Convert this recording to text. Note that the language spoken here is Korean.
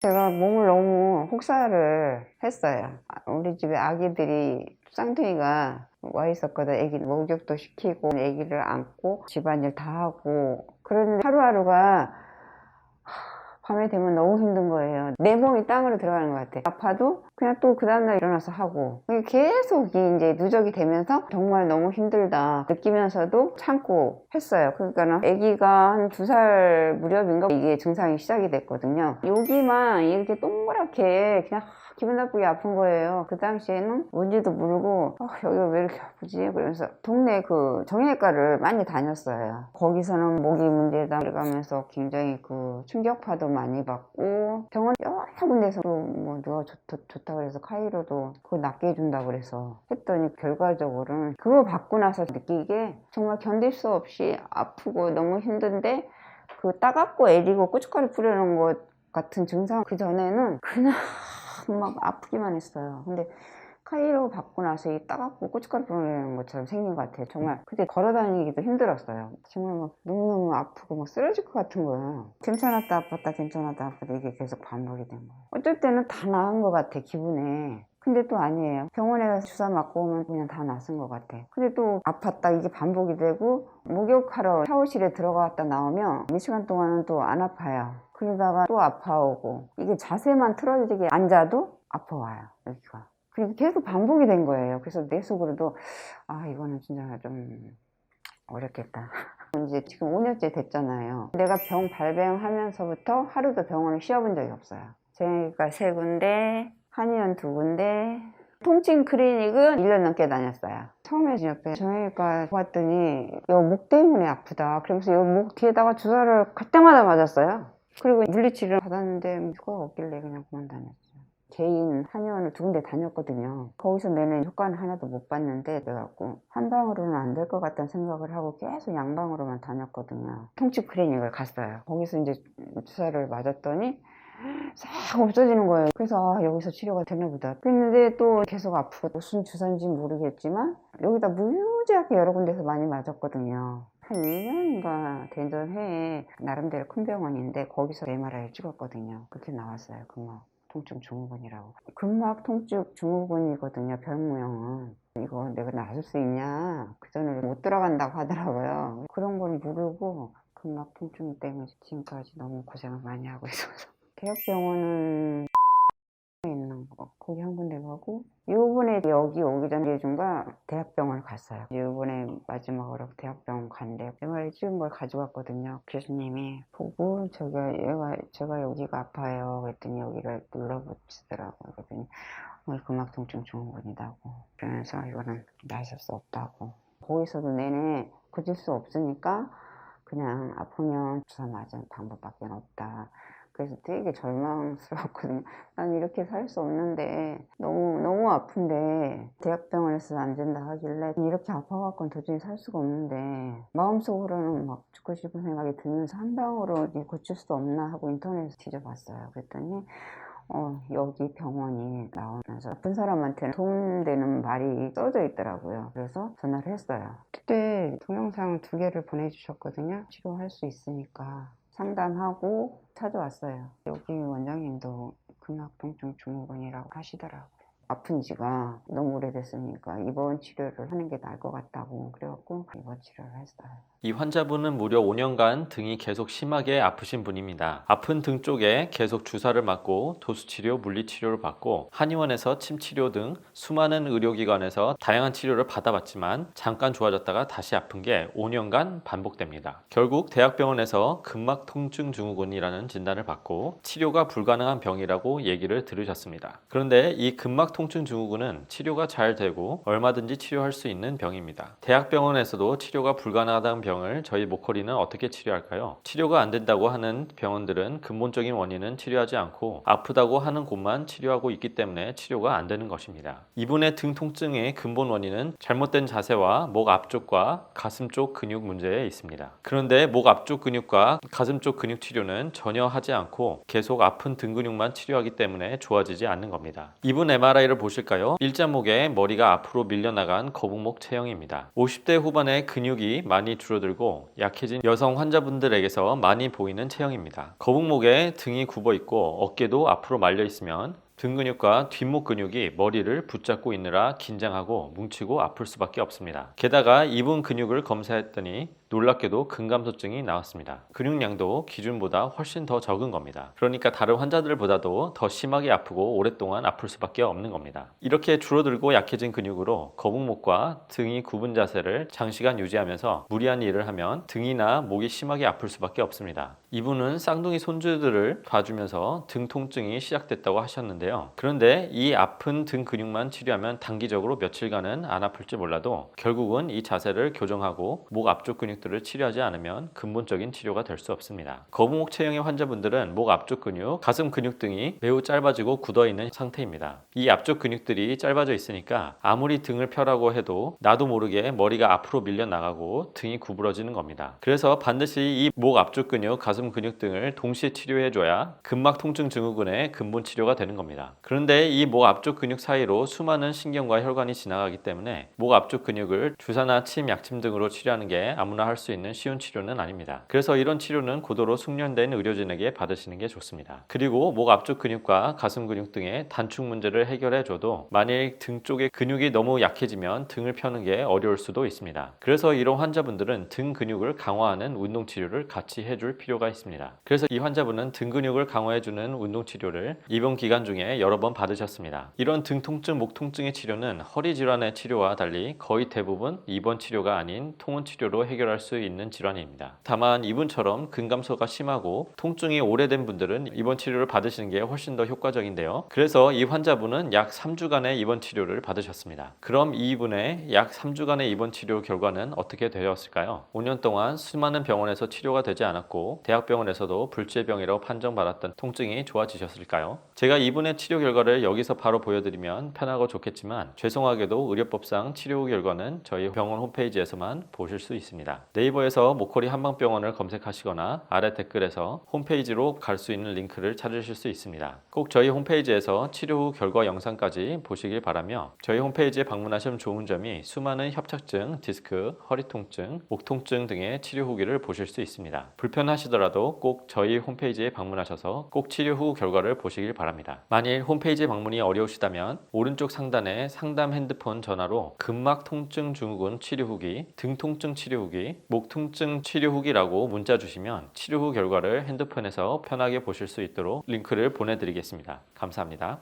제가 몸을 너무 혹사를 했어요. 우리 집에 아기들이 쌍둥이가 와 있었거든. 애기 목욕도 시키고 애기를 안고 집안일 다 하고 그런데 하루하루가 밤에 되면 너무 힘든 거예요. 내 몸이 땅으로 들어가는 것 같아. 아파도 그냥 또 그 다음날 일어나서 하고 계속 이제 누적이 되면서 정말 너무 힘들다 느끼면서도 참고 했어요. 그러니까 아기가 한 2살 무렵인가 이게 증상이 시작이 됐거든요. 여기만 이렇게 동그랗게 그냥 기분 나쁘게 아픈 거예요. 그 당시에는 뭔지도 모르고 여기가 왜 이렇게 아프지? 그러면서 동네 그 정형외과를 많이 다녔어요. 거기서는 모기 문제다 그러면서 굉장히 그 충격파도 많이 받고 병원 여러 군데서 뭐 누가 좋다 그래서 카이로도 그거 낫게 해준다고 그래서 했더니 결과적으로는 그거 받고 나서 느끼게 정말 견딜 수 없이 아프고 너무 힘든데 그 따갑고 애리고 고춧가루 뿌려놓은 것 같은 증상 그 전에는 그냥 막 아프기만 했어요. 근데 카이로 받고 나서 이 따갑고 고춧가루 뿌리는 것처럼 생긴 것 같아요. 정말 그때 걸어다니기도 힘들었어요. 정말 막 너무너무 아프고 막 쓰러질 것 같은 거예요. 괜찮았다 아팠다 괜찮았다 아팠다 이게 계속 반복이 된 거예요. 어쩔 때는 다 나은 것 같아 기분에. 근데 또 아니에요. 병원에 가서 주사 맞고 오면 그냥 다 낫은 것 같아. 근데 또 아팠다 이게 반복이 되고 목욕하러 샤워실에 들어갔다 나오면 4시간 동안은 또 안 아파요. 그러다가 또 아파오고 이게 자세만 틀어지게 앉아도 아파와요 여기가. 그리고 계속 반복이 된 거예요. 그래서 내 속으로도 이거는 진짜 좀 어렵겠다. 이제 지금 5년째 됐잖아요. 내가 병 발병하면서부터 하루도 병원을 쉬어본 적이 없어요. 정형외과 3군데, 한의원 2군데, 통증 클리닉은 1년 넘게 다녔어요. 처음에 옆에 정형외과 왔더니 요 목 때문에 아프다. 그러면서 요 목 뒤에다가 주사를 갈 때마다 맞았어요. 그리고 물리치료를 받았는데 효과가 없길래 그냥 그만 다녔어요. 개인 한의원을 2군데 다녔거든요. 거기서 내는 효과는 하나도 못 봤는데 그래갖고 한 방으로는 안 될 것 같다는 생각을 하고 계속 양방으로만 다녔거든요. 통증 클리닉을 갔어요. 거기서 이제 주사를 맞았더니 싹 없어지는 거예요. 그래서 여기서 치료가 되나 보다. 그랬는데 또 계속 아프고 무슨 주사인지 모르겠지만 여기다 무지하게 여러 군데서 많이 맞았거든요. 한 2년인가 된 전 해에 나름대로 큰 병원인데 거기서 MRI를 찍었거든요. 그렇게 나왔어요. 근막 통증 증후군이라고. 근막 통증 증후군이거든요. 별명은. 이거 내가 나을 수 있냐? 그 전에 못 들어간다고 하더라고요. 그런 걸 모르고 근막 통증 때문에 지금까지 너무 고생을 많이 하고 있어서. 대학병원은 있는 거 거기 한 군데 가고 요번에 여기 오기 전에 중가 대학병원을 갔어요. 요번에 마지막으로 대학병원 갔는데 MRI 찍은 걸 가져왔거든요. 교수님이 보고 제가 여기가 아파요 그랬더니 여기를 눌러붙이더라고요. 그랬더니 근막통증 증후군이라고 그러면서 이거는 나을 수 없다고. 거기서도 내내 고칠 수 없으니까 그냥 아프면 주사 맞은 방법밖에 없다. 그래서 되게 절망스러웠거든요. 난 이렇게 살 수 없는데 너무 아픈데 대학병원에서 안 된다 하길래 이렇게 아파갖고는 도저히 살 수가 없는데 마음속으로는 막 죽고 싶은 생각이 들면서 한 방으로 고칠 수 없나 하고 인터넷에서 뒤져봤어요. 그랬더니 여기 병원이 나오면서 아픈 사람한테는 도움되는 말이 써져 있더라고요. 그래서 전화를 했어요. 그때 동영상 2개를 보내주셨거든요. 치료할 수 있으니까 상담하고 찾아왔어요. 여기 원장님도 근막통증 증후군이라고 하시더라고요. 아픈 지가 너무 오래됐으니까 입원 치료를 하는 게 나을 것 같다고 그래갖고 입원 치료를 했어요. 이 환자분은 무려 5년간 등이 계속 심하게 아프신 분입니다. 아픈 등 쪽에 계속 주사를 맞고 도수치료, 물리치료를 받고 한의원에서 침치료 등 수많은 의료기관에서 다양한 치료를 받아봤지만 잠깐 좋아졌다가 다시 아픈 게 5년간 반복됩니다. 결국 대학병원에서 근막통증 증후군이라는 진단을 받고 치료가 불가능한 병이라고 얘기를 들으셨습니다. 그런데 이 근막통증 증후군은 치료가 잘 되고 얼마든지 치료할 수 있는 병입니다. 대학병원에서도 치료가 불가능하다는 병을 저희 모커리는 어떻게 치료할까요? 치료가 안 된다고 하는 병원들은 근본적인 원인은 치료하지 않고 아프다고 하는 곳만 치료하고 있기 때문에 치료가 안 되는 것입니다. 이분의 등 통증의 근본 원인은 잘못된 자세와 목 앞쪽과 가슴 쪽 근육 문제에 있습니다. 그런데 목 앞쪽 근육과 가슴 쪽 근육 치료는 전혀 하지 않고 계속 아픈 등 근육만 치료하기 때문에 좋아지지 않는 겁니다. 이분 MRI를 보실까요? 일자목에 머리가 앞으로 밀려나간 거북목 체형입니다. 50대 후반에 근육이 많이 줄어든 줄어들고 약해진 여성 환자분들에게서 많이 보이는 체형입니다. 거북목에 등이 굽어 있고 어깨도 앞으로 말려 있으면 등 근육과 뒷목 근육이 머리를 붙잡고 있느라 긴장하고 뭉치고 아플 수밖에 없습니다. 게다가 이분 근육을 검사했더니 놀랍게도 근감소증이 나왔습니다. 근육량도 기준보다 훨씬 더 적은 겁니다. 그러니까 다른 환자들보다도 더 심하게 아프고 오랫동안 아플 수밖에 없는 겁니다. 이렇게 줄어들고 약해진 근육으로 거북목과 등이 굽은 자세를 장시간 유지하면서 무리한 일을 하면 등이나 목이 심하게 아플 수밖에 없습니다. 이분은 쌍둥이 손주들을 봐주면서 등 통증이 시작됐다고 하셨는데요. 그런데 이 아픈 등 근육만 치료하면 단기적으로 며칠간은 안 아플지 몰라도 결국은 이 자세를 교정하고 목 앞쪽 근육들을 치료하지 않으면 근본적인 치료가 될 수 없습니다. 거북목 체형의 환자분들은 목 앞쪽 근육, 가슴 근육 등이 매우 짧아지고 굳어 있는 상태입니다. 이 앞쪽 근육들이 짧아져 있으니까 아무리 등을 펴라고 해도 나도 모르게 머리가 앞으로 밀려 나가고 등이 구부러지는 겁니다. 그래서 반드시 이 목 앞쪽 근육, 가슴 근육 등을 동시에 치료해줘야 근막 통증 증후군의 근본 치료가 되는 겁니다. 그런데 이 목 앞쪽 근육 사이로 수많은 신경과 혈관이 지나가기 때문에 목 앞쪽 근육을 주사나 침, 약침 등으로 치료하는 게 아무나 할 수 있는 쉬운 치료는 아닙니다. 그래서 이런 치료는 고도로 숙련된 의료진에게 받으시는 게 좋습니다. 그리고 목 앞쪽 근육과 가슴 근육 등의 단축 문제를 해결해줘도 만일 등 쪽의 근육이 너무 약해지면 등을 펴는 게 어려울 수도 있습니다. 그래서 이런 환자분들은 등 근육을 강화하는 운동 치료를 같이 해줄 필요가 있습니다. 그래서 이 환자분은 등 근육을 강화해주는 운동 치료를 입원 기간 중에 여러 번 받으셨습니다. 이런 등 통증, 목 통증의 치료는 허리 질환의 치료와 달리 거의 대부분 입원 치료가 아닌 통원 치료로 해결할 수 있는 질환입니다. 다만 이분처럼 근감소가 심하고 통증이 오래된 분들은 입원 치료를 받으시는 게 훨씬 더 효과적인데요. 그래서 이 환자분은 약 3주간의 입원 치료를 받으셨습니다. 그럼 이분의 약 3주간의 입원 치료 결과는 어떻게 되었을까요? 5년 동안 수많은 병원에서 치료가 되지 않았고 대학병원에서도 불치병이라고 판정받았던 통증이 좋아지셨을까요? 제가 이분의 치료 결과를 여기서 바로 보여드리면 편하고 좋겠지만 죄송하게도 의료법상 치료 후 결과는 저희 병원 홈페이지에서만 보실 수 있습니다. 네이버에서 목걸이 한방병원을 검색하시거나 아래 댓글에서 홈페이지로 갈 수 있는 링크를 찾으실 수 있습니다. 꼭 저희 홈페이지에서 치료 후 결과 영상까지 보시길 바라며 저희 홈페이지에 방문하시면 좋은 점이 수많은 협착증, 디스크, 허리 통증, 목 통증 등의 치료 후기를 보실 수 있습니다. 불편하시더라도 꼭 저희 홈페이지에 방문하셔서 꼭 치료 후 결과를 보시길 바랍니다. 만일 홈페이지 방문이 어려우시다면 오른쪽 상단에 상담 핸드폰 전화로 근막 통증 증후군 치료 후기, 등 통증 치료 후기, 목 통증 치료 후기라고 문자 주시면 치료 후 결과를 핸드폰에서 편하게 보실 수 있도록 링크를 보내드리겠습니다. 감사합니다.